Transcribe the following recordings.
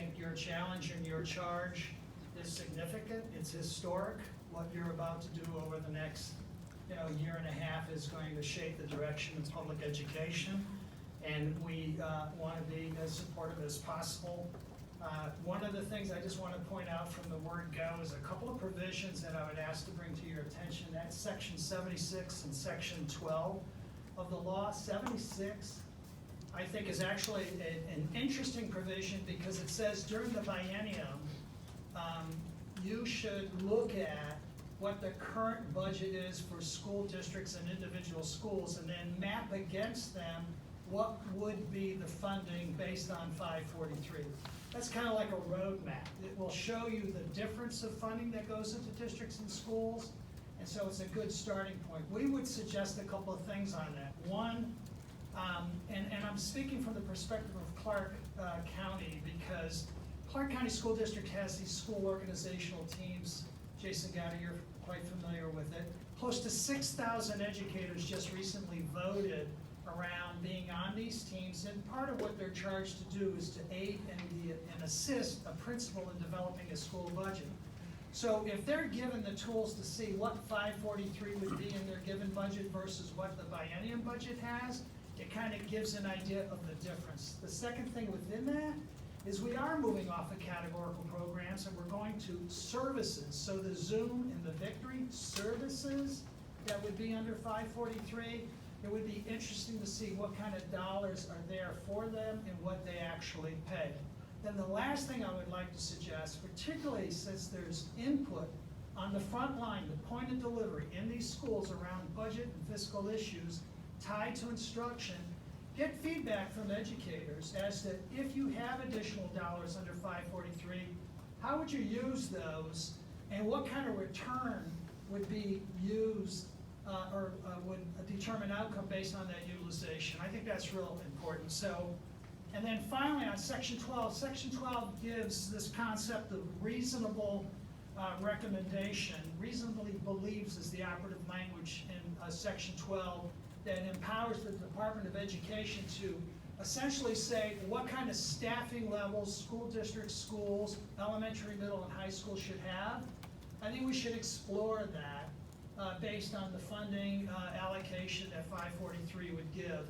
think your challenge and your charge is significant. It's historic. What you're about to do over the next, year and a half is going to shape the direction of public education. And we want to be as supportive as possible. One of the things I just want to point out from the word go is a couple of provisions that I would ask to bring to your attention. That's section 76 and section 12 of the law. 76, I think, is actually an interesting provision because it says during the biennium, you should look at what the current budget is for school districts and individual schools and then map against them what would be the funding based on 543. That's kind of like a roadmap. It will show you the difference of funding that goes into districts and schools, and so it's a good starting point. We would suggest a couple of things on that. One, and I'm speaking from the perspective of Clark County because Clark County School District has these school organizational teams. Jason Gowdy, you're quite familiar with it. Close to 6,000 educators just recently voted around being on these teams, and part of what they're charged to do is to aid and assist a principal in developing a school budget. So if they're given the tools to see what 543 would be in their given budget versus what the biennium budget has, it kind of gives an idea of the difference. The second thing within that is we are moving off of categorical programs and we're going to services. So the Zoom and the Victory services that would be under 543, it would be interesting to see what kind of dollars are there for them and what they actually pay. Then the last thing I would like to suggest, particularly since there's input on the front line, the point of delivery in these schools around budget and fiscal issues tied to instruction, get feedback from educators as to if you have additional dollars under 543, how would you use those and what kind of return would be used or would determine outcome based on that utilization. I think that's real important. So, and then finally on section 12 gives this concept of reasonable recommendation. Reasonably believes is the operative language in section 12 that empowers the Department of Education to essentially say what kind of staffing levels school districts, schools, elementary, middle, and high school should have. I think we should explore that based on the funding allocation that 543 would give.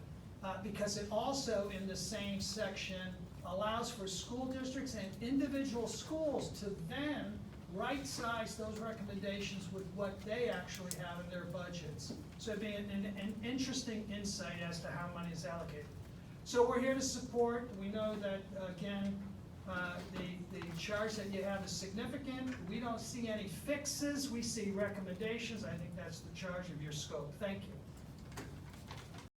Because it also, in the same section, allows for school districts and individual schools to then right-size those recommendations with what they actually have in their budgets. So it'd be an interesting insight as to how money is allocated. So we're here to support. We know that, again, the charge that you have is significant. We don't see any fixes. We see recommendations. I think that's the charge of your scope. Thank you.